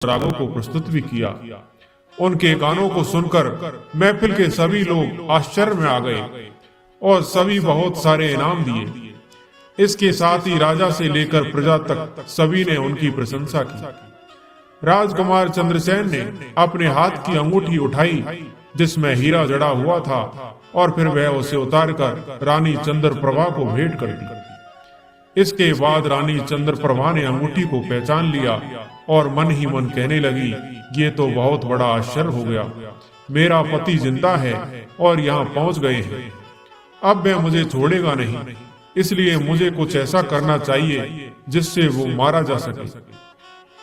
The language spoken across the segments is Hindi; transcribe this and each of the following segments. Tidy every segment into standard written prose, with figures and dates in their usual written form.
रागों को प्रस्तुत भी किया। उनके गानों को सुनकर महफिल के सभी लोग आश्चर्य में आ गए और सभी बहुत सारे इनाम दिए। इसके साथ ही राजा से लेकर प्रजा तक सभी ने उनकी प्रशंसा की। राजकुमार चंद्रसेन ने अपने हाथ की अंगूठी उठाई जिसमें हीरा जड़ा हुआ था और फिर वह उसे उतारकर रानी चंद्रप्रभा को भेंट कर दी। इसके बाद रानी चंद्रप्रभा ने अंगूठी को पहचान लिया और मन ही मन कहने लगी, ये तो बहुत बड़ा आश्चर्य हो गया। मेरा पति जिंदा है और यहाँ पहुंच गए हैं। अब वह मुझे छोड़ेगा नहीं, इसलिए मुझे कुछ ऐसा करना चाहिए जिससे वो मारा जा सके।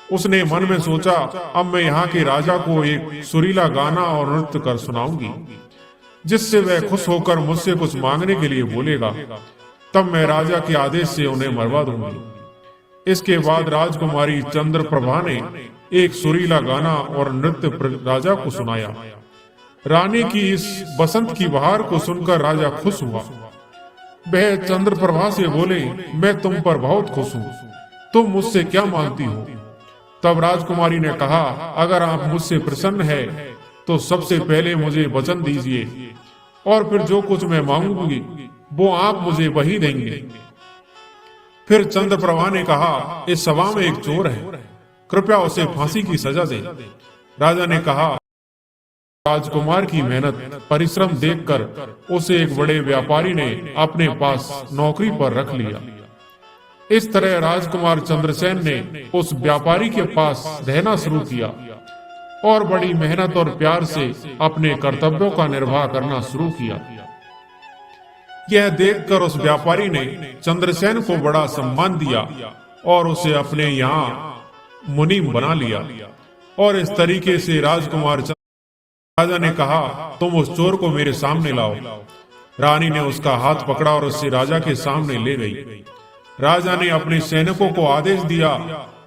उसने मन में सोचा, अब मैं यहाँ के राजा को एक सुरीला गाना और नृत्य कर सुनाऊंगी जिससे वह खुश होकर मुझसे कुछ मांगने के लिए बोलेगा। तब मैं राजा के आदेश से उन्हें मरवा दूंगी। इसके बाद राजकुमारी चंद्रप्रभा ने एक सुरीला गाना और नृत्य राजा को सुनाया। रानी की इस बसंत की बहार को सुनकर राजा खुश हुआ। वह चंद्रप्रभा से बोले, मैं तुम पर बहुत खुश हूँ, तुम मुझसे क्या मांगती हो? तब राजकुमारी ने कहा, अगर आप मुझसे प्रसन्न है तो सबसे पहले मुझे वचन दीजिए और फिर जो कुछ मैं मांगूंगी वो आप मुझे वही देंगे। फिर चंद्रप्रभा ने कहा, इस सभा में एक चोर है, कृपया उसे फांसी की सजा दे। राजा ने कहा, राजकुमार की मेहनत परिश्रम देखकर उसे एक बड़े व्यापारी ने अपने पास नौकरी पर रख लिया। इस तरह राजकुमार चंद्रसेन ने उस व्यापारी के पास रहना शुरू किया और बड़ी मेहनत और प्यार से अपने कर्तव्यों का निर्वाह करना शुरू किया। यह देखकर उस व्यापारी ने चंद्रसेन को बड़ा सम्मान दिया और उसे अपने यहाँ मुनीम बना लिया। और इस तरीके से राजा ने कहा, तुम उस चोर को मेरे सामने लाओ। रानी ने उसका हाथ पकड़ा और उसे राजा के सामने ले गई। राजा ने अपने सैनिकों को आदेश दिया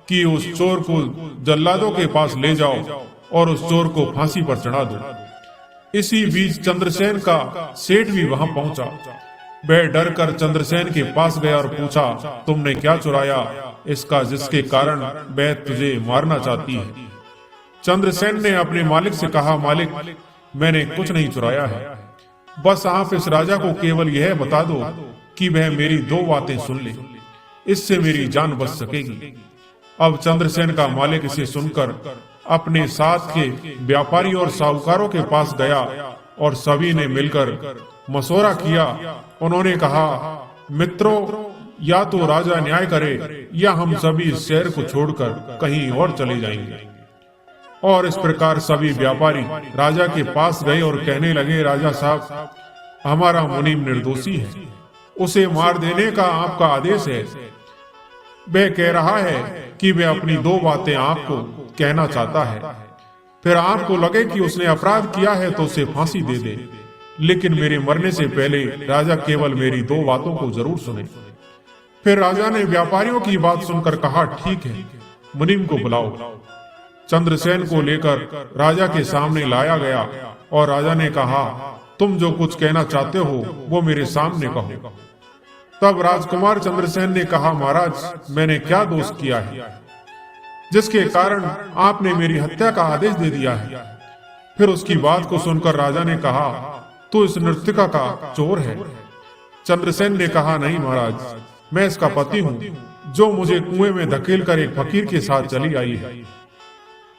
कि उस चोर को जल्लादों के पास ले जाओ और उस चोर को फांसी पर चढ़ा दो। इसी बीच चंद्रसेन का सेठ भी वहां पहुंचा। वह डर कर चंद्रसेन के पास गया और पूछा, तुमने क्या चुराया इसका जिसके कारण वह तुझे मारना चाहती है? चंद्रसेन ने अपने मालिक से कहा, मालिक, मैंने कुछ नहीं चुराया है, बस आप इस राजा को केवल यह बता दो कि वह मेरी दो बातें सुन ले, इससे मेरी जान बच सकेगी। अब चंद्रसेन का मालिक इसे सुनकर अपने साथ के व्यापारी और साहूकारों के पास गया और सभी ने मिलकर मशवरा किया। उन्होंने कहा, मित्रों, या तो राजा न्याय करे या हम सभी इस शहर को छोड़कर कहीं और चले जाएंगे। और इस प्रकार सभी व्यापारी राजा के पास गए और कहने लगे, राजा साहब, हमारा मुनीम निर्दोषी है, उसे मार देने का आपका आदेश है। वह कह रहा है कि वह अपनी दो बातें आपको कहना चाहता है, फिर आपको लगे कि उसने अपराध किया है तो उसे फांसी दे दे, लेकिन मेरे मरने से पहले राजा केवल मेरी दो बातों को जरूर सुने। फिर राजा ने व्यापारियों की बात सुनकर कहा, ठीक है, मुनीम को बुलाओ। चंद्रसेन को लेकर राजा के सामने लाया गया और राजा ने कहा, तुम जो कुछ कहना चाहते हो वो मेरे सामने कहो। तब राजकुमार चंद्रसेन ने कहा, महाराज, मैंने क्या दोष किया है जिसके कारण आपने मेरी हत्या का आदेश दे दिया है? फिर उसकी बात को सुनकर राजा ने कहा, तू इस नर्तिका का चोर है। चंद्रसेन ने कहा, नहीं महाराज, मैं इसका पति हूँ जो मुझे कुएं में धकेल कर एक फकीर के साथ चली आई है।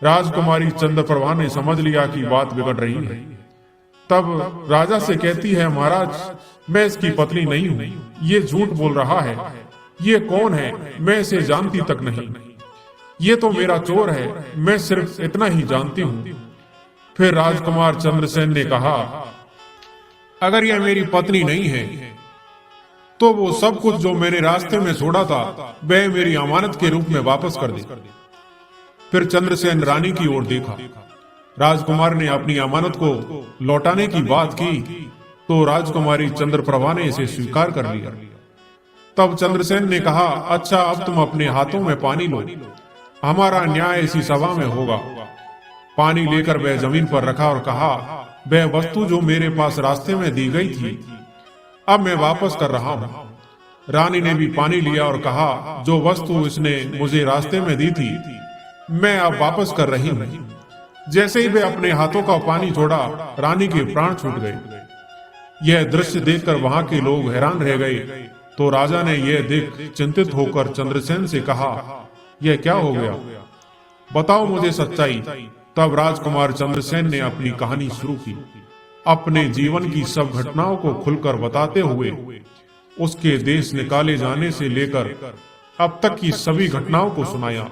राजकुमारी चंद्रप्रभा ने समझ लिया कि बात बिगड़ रही है। तब राजा से कहती है, महाराज, मैं इसकी पत्नी नहीं हूँ, ये झूठ बोल रहा है। ये कौन है? मैं इसे जानती तक नहीं। ये तो मेरा चोर है, मैं सिर्फ इतना ही जानती हूँ। फिर राजकुमार चंद्रसेन ने कहा, अगर यह मेरी पत्नी नहीं है तो वो सब कुछ जो मैंने रास्ते में छोड़ा था वह मेरी अमानत के रूप में वापस कर दे। फिर चंद्रसेन रानी की ओर देखा। राजकुमार ने अपनी अमानत को लौटाने की बात की तो राजकुमारी चंद्रप्रभा ने इसे स्वीकार कर लिया। तब चंद्रसेन ने कहा, अच्छा, अब तुम अपने हाथों में पानी लो, हमारा न्याय इसी सभा में होगा। पानी लेकर वह जमीन पर रखा और कहा, वह वस्तु जो मेरे पास रास्ते में दी गई थी अब मैं वापस कर रहा हूँ। रानी ने भी पानी लिया और कहा, जो वस्तु इसने मुझे रास्ते में दी थी मैं अब वापस कर रही हूँ। जैसे ही वे अपने हाथों का पानी छोड़ा, रानी के प्राण छूट गए। यह दृश्य देखकर वहां के लोग हैरान रह गए। तो राजा ने यह देख चिंतित होकर चंद्रसेन से कहा, यह क्या हो गया? बताओ मुझे सच्चाई। तब राजकुमार चंद्रसेन ने अपनी कहानी शुरू की, अपने जीवन की सब घटनाओं को खुलकर बताते हुए उसके देश निकाले जाने से लेकर अब तक की सभी घटनाओं को सुनाया।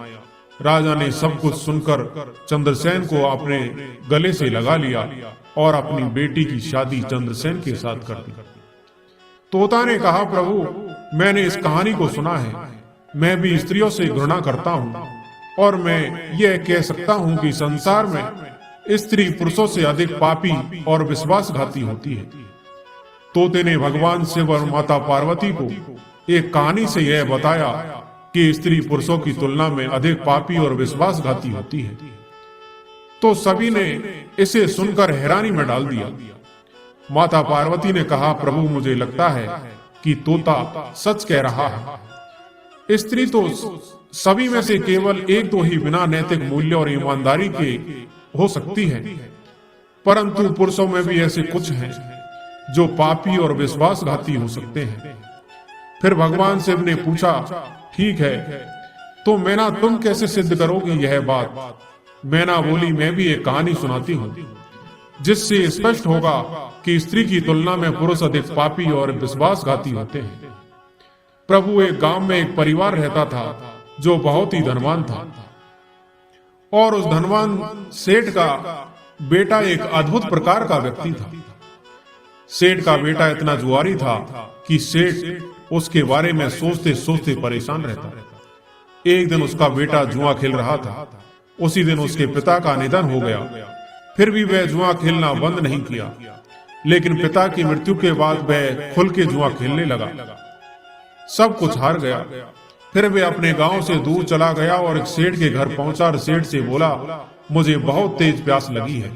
राजा ने सब कुछ सुनकर चंद्रसेन को अपने गले से लगा लिया और अपनी बेटी की शादी चंद्रसेन के साथ कर दी। तोता ने कहा, प्रभु, मैंने इस कहानी को सुना है। मैं भी स्त्रियों से घृणा करता हूँ और मैं यह कह सकता हूँ कि संसार में स्त्री पुरुषों से अधिक पापी और विश्वासघाती होती है। तोते ने भगवान शिव और माता पार्वती को एक कहानी से यह बताया कि स्त्री पुरुषों की तुलना में अधिक पापी और विश्वासघाती होती है। तो सभी ने इसे सुनकर हैरानी में डाल दिया। माता पार्वती ने कहा, प्रभु, मुझे लगता है कि तोता सच कह रहा है। स्त्री तो सभी में से केवल एक दो ही बिना नैतिक मूल्य और ईमानदारी के हो सकती है, परंतु पुरुषों में भी ऐसे कुछ हैं जो पापी और विश्वासघाती हो सकते हैं। फिर भगवान शिव ने पूछा, ठीक है, तो मैना तुम कैसे सिद्ध करोगी यह बात? मैना बोली, मैं भी एक कहानी सुनाती हूँ जिससे स्पष्ट होगा कि स्त्री की तुलना में पुरुष अधिक पापी और विश्वासघाती होते हैं। प्रभु, एक गांव में एक परिवार रहता था जो बहुत ही धनवान था और उस धनवान सेठ का बेटा एक अद्भुत प्रकार का व्यक्ति था। सेठ का बेटा इतना जुआरी था कि सेठ उसके बारे में सोचते सोचते परेशान रहता। एक दिन उसका बेटा जुआ खेल रहा था। उसी दिन उसके पिता का निधन हो गया। फिर भी वह जुआ खेलना बंद नहीं किया, लेकिन पिता की मृत्यु के बाद वह खुल के जुआ खेलने लगा। सब कुछ हार गया। फिर वे अपने गांव से दूर चला गया और एक सेठ के घर पहुंचा और सेठ से बोला, मुझे बहुत तेज प्यास लगी है,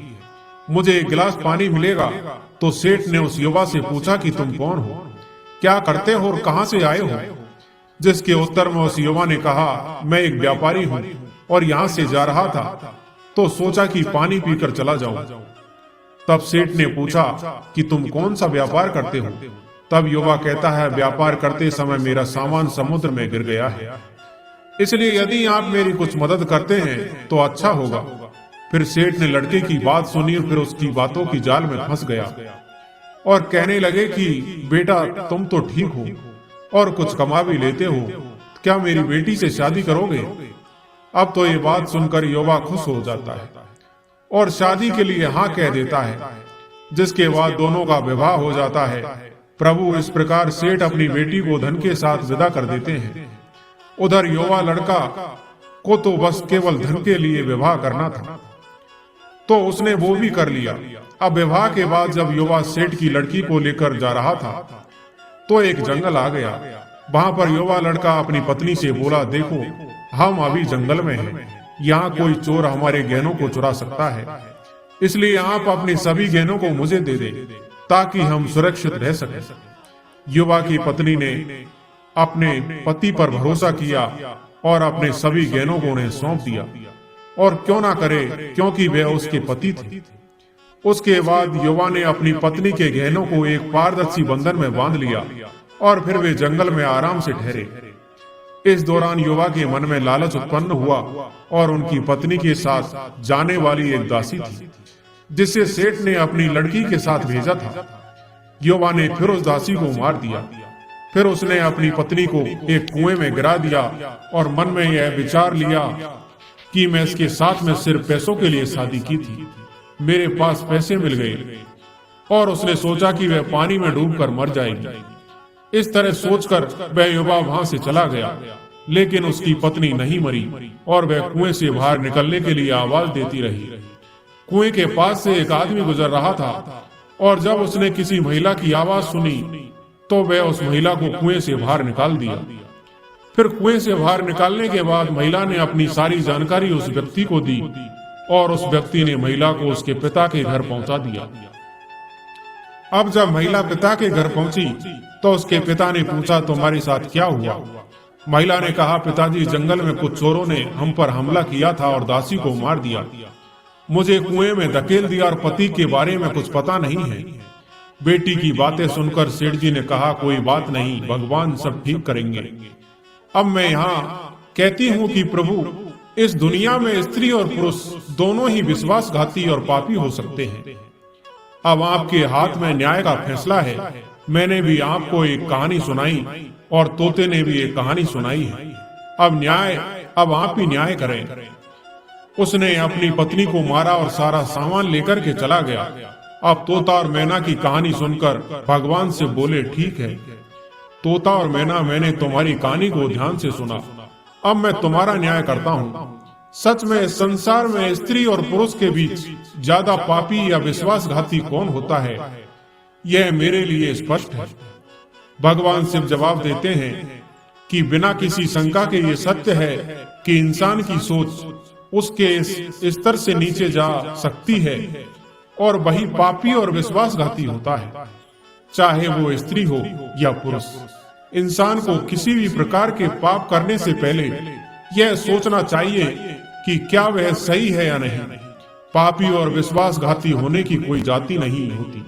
मुझे एक गिलास पानी मिलेगा? तो सेठ ने उस युवा से पूछा कि तुम कौन हो, क्या करते हो और कहां से आए हो? जिसके उत्तर में उस युवा ने कहा, मैं एक व्यापारी हूँ और यहाँ से जा रहा था, तो सोचा कि पानी पीकर चला जाऊं। तब सेठ ने पूछा कि तुम कौन सा व्यापार करते हो? तब युवा कहता है, व्यापार करते समय मेरा सामान समुद्र में गिर गया है, इसलिए यदि आप मेरी कुछ मदद करते हैं तो अच्छा होगा। फिर सेठ ने लड़के की बात सुनी और फिर उसकी बातों की जाल में फंस गया और कहने लगे कि बेटा, तुम तो ठीक हो और कुछ कमा भी लेते हो, क्या मेरी बेटी से शादी करोगे? अब तो ये बात सुनकर युवा खुश हो जाता है और शादी के लिए हाँ कह देता है, जिसके बाद दोनों का विवाह हो जाता है। प्रभु, इस प्रकार सेठ अपनी बेटी को धन के साथ विदा कर देते हैं। उधर युवा लड़का को तो बस केवल धन के लिए विवाह करना था, तो उसने वो भी कर लिया। अब विवाह के बाद जब युवा सेठ की लड़की को लेकर जा रहा था तो एक जंगल आ गया। वहां पर युवा लड़का अपनी पत्नी से बोला, देखो, हम अभी जंगल में हैं, यहाँ कोई चोर हमारे गहनों को चुरा सकता है, इसलिए आप अपने सभी गहनों को मुझे दे दें ताकि हम सुरक्षित रह सकें। युवा की पत्नी ने अपने पति पर भरोसा किया और अपने सभी गहनों को उन्हें सौंप दिया, और क्यों ना करे, क्योंकि वे उसके पति थे। उसके बाद युवा ने अपनी पत्नी के गहनों को एक पारदर्शी बंधन में बांध लिया और फिर वे जंगल में आराम से ठहरे। इस दौरान युवा के मन में लालच उत्पन्न हुआ और उनकी पत्नी के साथ जाने वाली एक दासी थी जिसे सेठ ने अपनी लड़की के साथ भेजा था। युवा ने फिर उस दासी को मार दिया। फिर उसने अपनी पत्नी को एक कुएं में गिरा दिया और मन में यह विचार लिया कि मैं इसके साथ में सिर्फ पैसों के लिए शादी की थी, मेरे पास पैसे मिल गए, और उसने सोचा कि वह पानी में डूबकर मर जाएगी। इस तरह सोचकर वह युवा वहां से चला गया, लेकिन उसकी पत्नी नहीं मरी और वह कुएं से बाहर निकलने के लिए आवाज देती रही। कुएं के पास से एक आदमी गुजर रहा था और जब उसने किसी महिला की आवाज सुनी तो वह उस महिला को कुएं से बाहर निकाल दिया। फिर कुएं से बाहर निकालने के बाद महिला ने अपनी सारी जानकारी उस व्यक्ति को दी और उस व्यक्ति ने महिला को उसके पिता के घर पहुंचा दिया। अब जब महिला पिता के घर पहुंची तो उसके पिता ने पूछा, तुम्हारे साथ क्या हुआ? महिला ने कहा, पिताजी, जंगल में कुछ चोरों ने हम पर हमला किया था और दासी को मार दिया। मुझे कुएं में धकेल दिया और पति के बारे में कुछ पता नहीं है। बेटी की बातें सुनकर सेठ जी ने कहा, कोई बात नहीं, भगवान सब ठीक करेंगे। अब मैं यहाँ कहती हूँ कि प्रभु, इस दुनिया में स्त्री और पुरुष दोनों ही विश्वासघाती और पापी हो सकते हैं। अब आपके हाथ में न्याय का फैसला है। मैंने भी आपको एक कहानी सुनाई और तोते ने भी एक कहानी सुनाई है। अब आप ही न्याय करें। उसने अपनी पत्नी को मारा और सारा सामान लेकर के चला गया। अब तोता और मैना की कहानी सुनकर भगवान से बोले, ठीक है तोता और मैना, मैंने तुम्हारी कहानी को ध्यान से सुना। अब मैं तुम्हारा न्याय करता हूँ। सच में संसार में स्त्री और पुरुष के बीच ज्यादा पापी या विश्वासघाती कौन होता है, यह मेरे लिए स्पष्ट है। भगवान शिव जवाब देते हैं कि बिना किसी शंका के ये सत्य है कि इंसान की सोच उसके इस स्तर से नीचे जा सकती है और वही पापी और विश्वासघाती होता है, चाहे वो स्त्री हो या पुरुष। इंसान को किसी भी प्रकार के पाप करने से पहले यह सोचना चाहिए कि क्या वह सही है या नहीं। पापी और विश्वासघाती होने की कोई जाति नहीं होती।